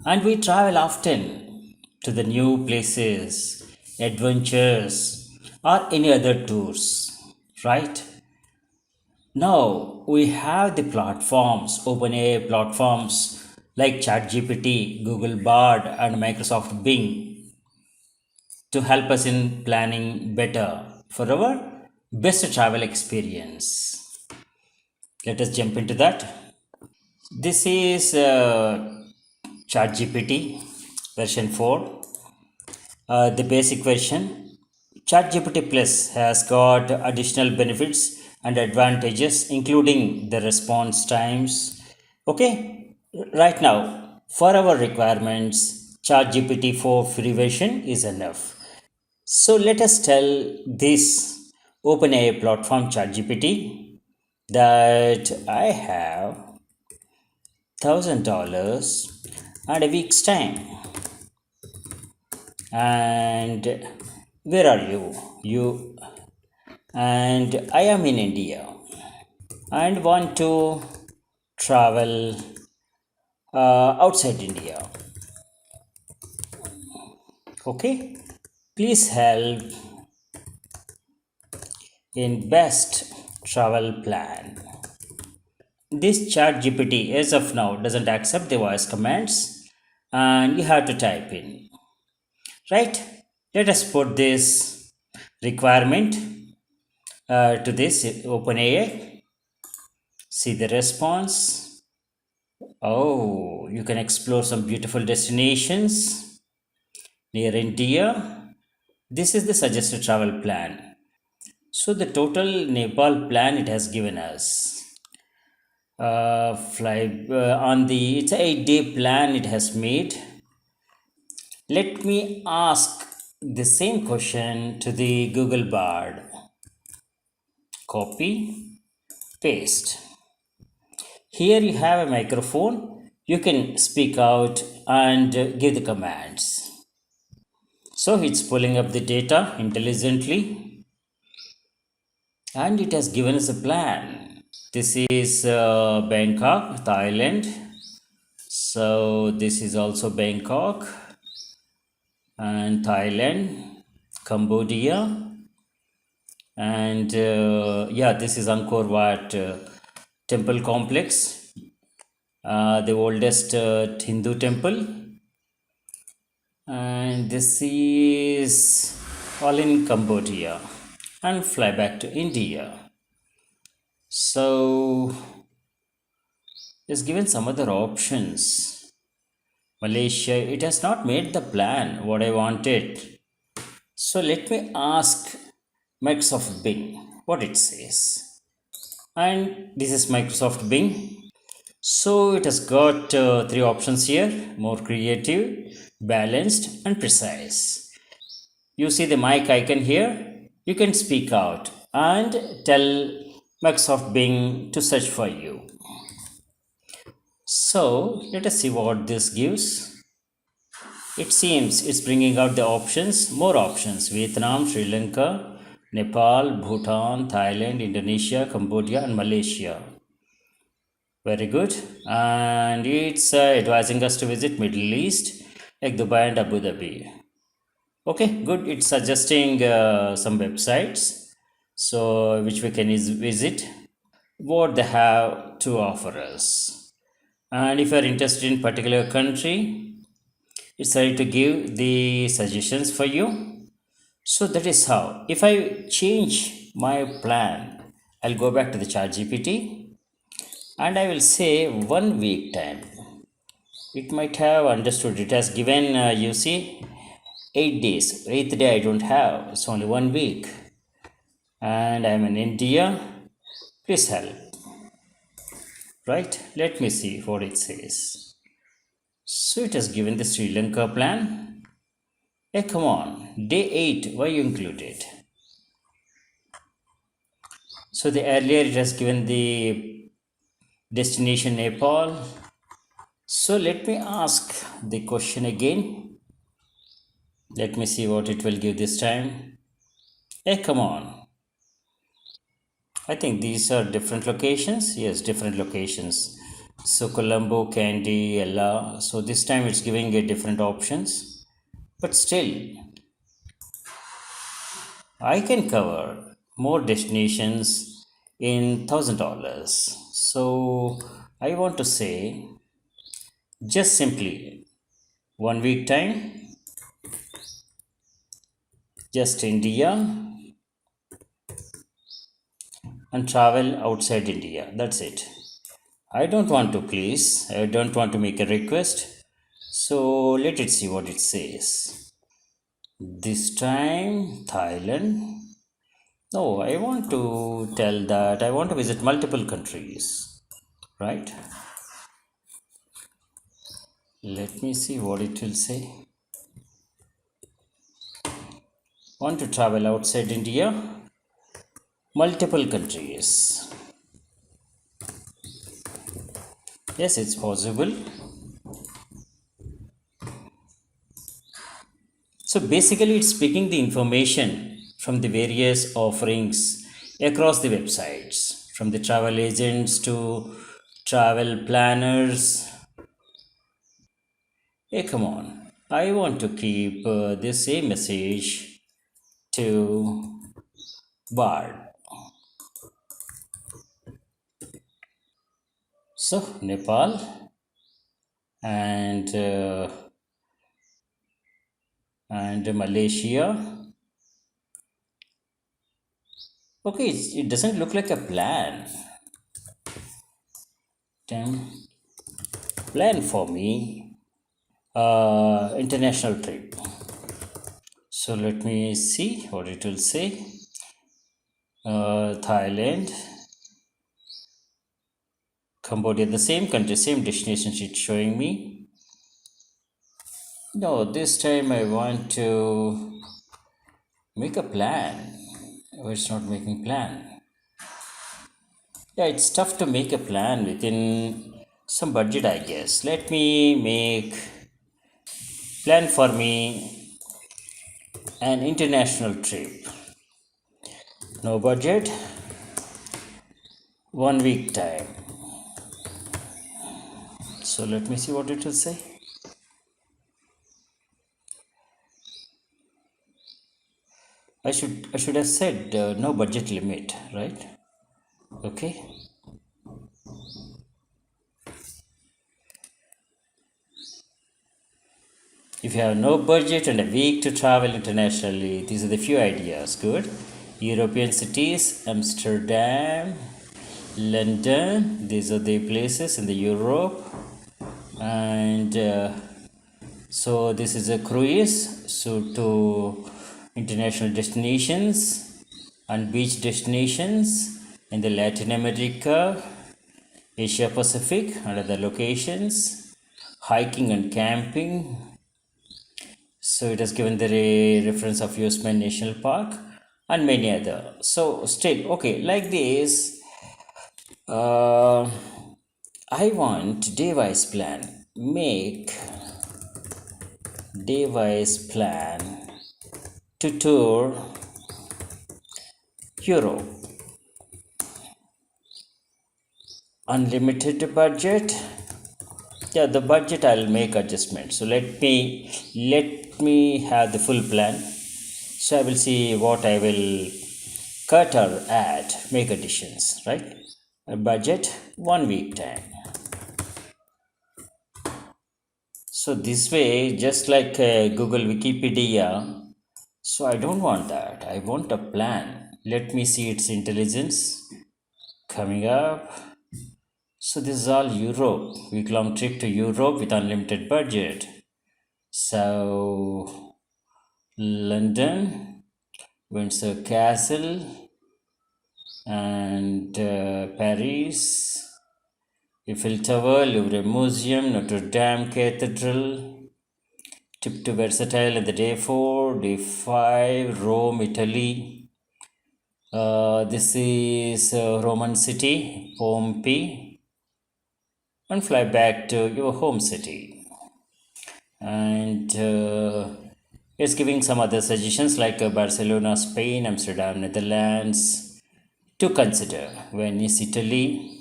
And we travel often to the new places, adventures, or any other tours, right? Now we have the platforms, OpenAI platforms like ChatGPT, Google Bard, and Microsoft Bing to help us in planning better for our best travel experience. Let us jump into that. This is ChatGPT version 4, the basic version. ChatGPT Plus has got additional benefits and advantages, including the response times. Okay, right now, for our requirements, ChatGPT 4 free version is enough. So let us tell this OpenAI platform ChatGPT that I have $1,000 and a week's time. And where are you? You and I am in India and want to travel outside India. Okay, please help in best travel plan. This chat GPT as of now doesn't accept the voice commands and you have to type in. Right? Let us put this requirement to this OpenAI. See the response. Oh, you can explore some beautiful destinations near India. This is the suggested travel plan. So the total Nepal plan it has given us. Fly on the it's a 8-day plan it has made. Let me ask the same question to the Google Bard. Copy, paste. Here you have a microphone. You can speak out and give the commands. So it's pulling up the data intelligently and it has given us a plan. This is Bangkok, Thailand. So this is also Bangkok and Thailand, Cambodia, and yeah, this is Angkor Wat temple complex, the oldest Hindu temple, and this is all in Cambodia, and fly back to India. So it's given some other options. Malaysia, it has not made the plan what I wanted. So let me ask Microsoft Bing what it says. And this is Microsoft Bing. So it has got three options here: more creative, balanced, and precise. You see the mic icon here? You can speak out and tell Microsoft Bing to search for you. So let us see what this gives. It seems it's bringing out the options, more options: Vietnam, Sri Lanka, Nepal, Bhutan, Thailand, Indonesia, Cambodia, and Malaysia. Very good. And it's advising us to visit Middle East, like Dubai and Abu Dhabi. Okay, good. It's suggesting some websites, so which we can visit, what they have to offer us. And if you are interested in particular country, it's ready to give the suggestions for you. So that is how. If I change my plan, I'll go back to the chat GPT and I will say 1 week time. It might have understood. It has given, you see, 8 days. Eighth day I don't have. It's only 1 week. And I'm in India. Please help. Right? Let me see what it says. So it has given the Sri Lanka plan. Hey, come on. Day 8, why you included? So the earlier it has given the destination Nepal. So let me ask the question again. Let me see what it will give this time. Hey, come on. I think these are different locations. Yes, different locations. So Colombo, Candy, Ella. So this time it's giving a different options. But still, I can cover more destinations in $1,000. So I want to say just simply 1 week time, just India and travel outside India. That's it. I don't want to please, I don't want to make a request. So let it see what it says. This time, Thailand. No, I want to tell that I want to visit multiple countries, right? Let me see what it will say. Want to travel outside India? Multiple countries. Yes, it's possible. So basically, it's picking the information from the various offerings across the websites, from the travel agents to travel planners. Hey, come on. I want to keep the same message to Bard. So, Nepal and Malaysia. Okay, it doesn't look like a plan. Damn. Plan for me. International trip. So let me see what it will say. Thailand, Cambodia, the same country, same destination it's showing me. No, this time I want to make a plan. Oh, it's not making plan. Yeah, it's tough to make a plan within some budget, I guess. Let me make plan for me an international trip. No budget, 1 week time. So let me see what it will say. I should have said no budget limit, right? Okay. If you have no budget and a week to travel internationally, these are the few ideas. Good. European cities, Amsterdam, London. These are the places in the Europe, and so this is a cruise. So to international destinations and beach destinations in the Latin America, Asia Pacific, and other locations, hiking and camping. So it has given the reference of Yosemite National Park and many other. So still okay, like this. Uh, I want day-wise plan. Make day-wise plan to tour Europe. Unlimited budget. Yeah, the budget I'll make adjustment. So let me have the full plan. So I will see what I will cut or add, make additions, right? A budget 1 week time. So this way, just like Google Wikipedia, so I don't want that. I want a plan. Let me see its intelligence coming up. So this is all Europe, week-long trip to Europe with unlimited budget. So London, Windsor Castle, and Paris, Eiffel Tower, Louvre Museum, Notre Dame Cathedral. Tip to versatile in the day 4, day 5, Rome, Italy. This is Roman city, Pompeii, and fly back to your home city. And it's giving some other suggestions like Barcelona, Spain, Amsterdam, Netherlands to consider. Venice, Italy,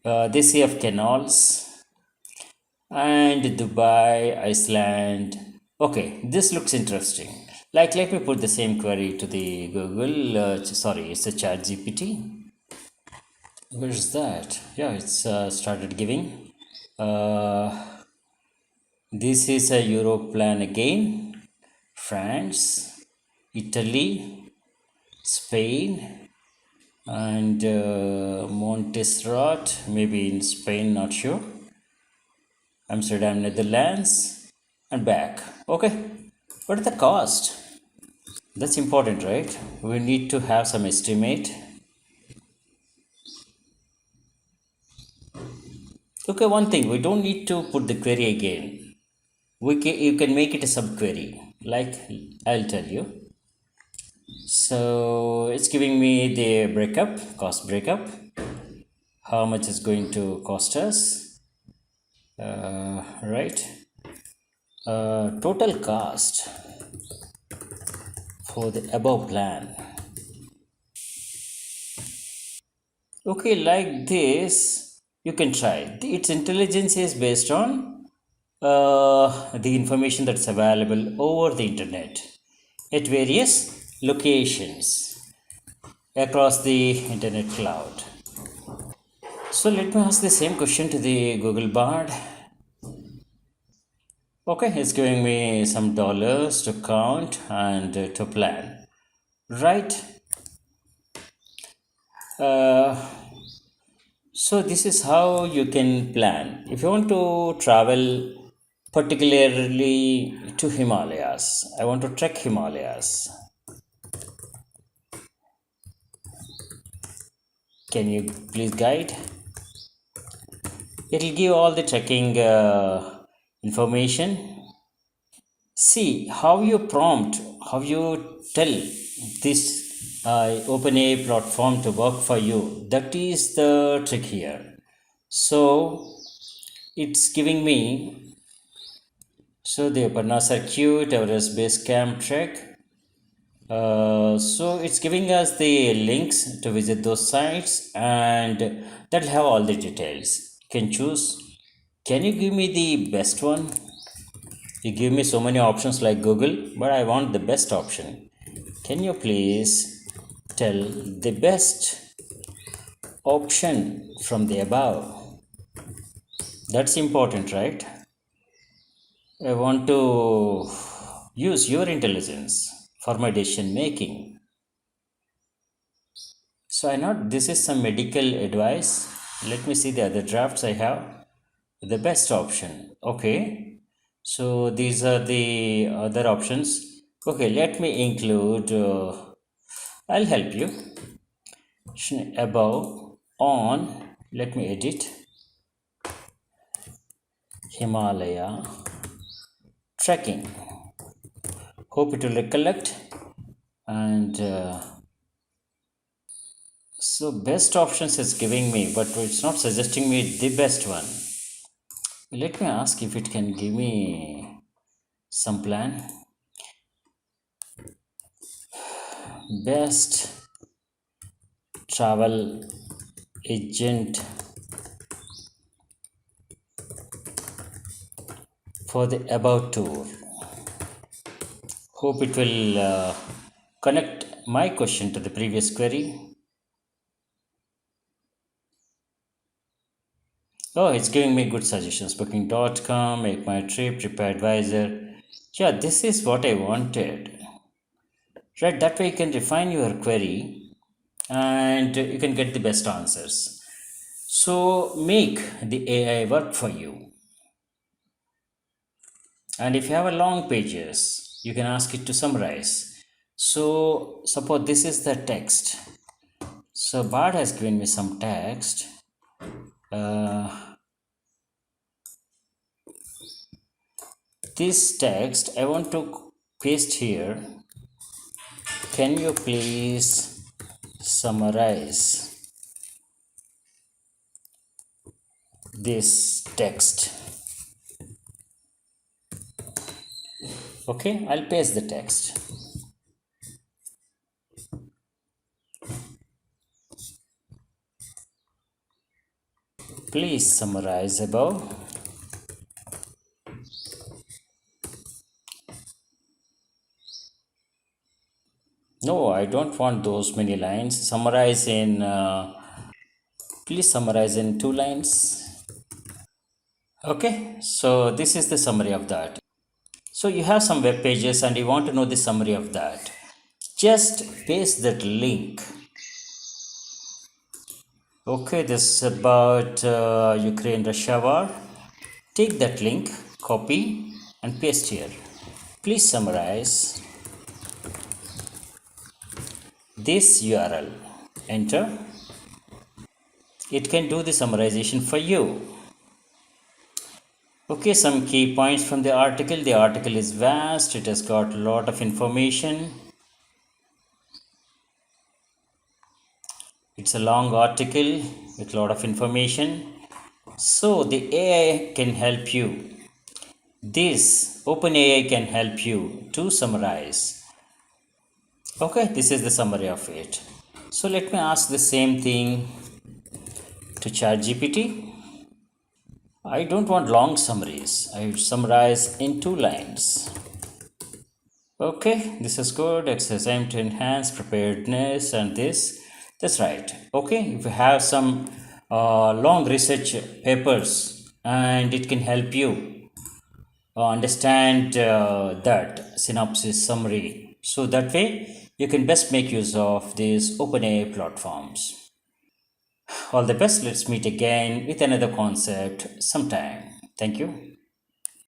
the Sea of Canals, and Dubai, Iceland. Okay, this looks interesting. Like, let me put the same query to the Google. Sorry, it's a ChatGPT. Where's that? Yeah, it's started giving. Uh, this is a Europe plan again. France, Italy, Spain, and Montserrat, maybe in Spain, not sure. Amsterdam, Netherlands, and back. Okay, what is the cost? That's important, right? We need to have some estimate. Okay, one thing, we don't need to put the query again. You can make it a subquery, like I'll tell you. So it's giving me the breakup, cost breakup, how much is going to cost us, right? Total cost for the above plan. Okay, like this, you can try. Its intelligence is based on the information that's available over the internet at various locations across the internet cloud. So let me ask the same question to the Google Bard. Okay, it's giving me some dollars to count and to plan. Right. Uh, so this is how you can plan. If you want to travel particularly to Himalayas, I want to trek Himalayas. Can you please guide? It'll give all the trekking information. See how you prompt, how you tell this OpenAI platform to work for you. That is the trick here. So it's giving me, so the Parnas are cute, Everest Base Camp Trek. So it's giving us the links to visit those sites, and that'll have all the details. You can choose. Can you give me the best one? You give me so many options like Google, but I want the best option. Can you please tell the best option from the above? That's important, right? I want to use your intelligence for my decision making. So I know this is some medical advice. Let me see the other drafts I have. The best option. Okay. So these are the other options. Okay, let me include, I'll help you. Above, on, let me edit. Himalaya trekking. Hope it will recollect. And so best options is giving me, but it's not suggesting me the best one. Let me ask if it can give me some plan. Best travel agent for the above tour. Hope it will connect my question to the previous query. Oh, it's giving me good suggestions. Booking.com, Make My Trip, TripAdvisor. Yeah, this is what I wanted. Right, that way you can refine your query and you can get the best answers. So make the AI work for you. And if you have a long pages, you can ask it to summarize. So suppose this is the text. So Bard has given me some text. This text I want to paste here. Can you please summarize this text? Okay, I'll paste the text. Please summarize above. No, I don't want those many lines. Please summarize in 2 lines. Okay, so this is the summary of that. So you have some web pages and you want to know the summary of that. Just paste that link. Okay, this is about Ukraine Russia war. Take that link, copy, and paste here. Please summarize this URL. Enter. It can do the summarization for you. Okay, some key points from the article. The article is vast, it has got a lot of information. It's a long article with a lot of information. So the AI can help you. This OpenAI can help you to summarize. Okay, this is the summary of it. So let me ask the same thing to ChatGPT. I don't want long summaries. I summarize in 2 lines. Okay, this is good. Exercise aim to enhance preparedness and this. That's right. Okay, if you have some long research papers and it can help you understand that synopsis summary. So that way you can best make use of these OpenAI platforms. All the best. Let's meet again with another concept sometime. Thank you.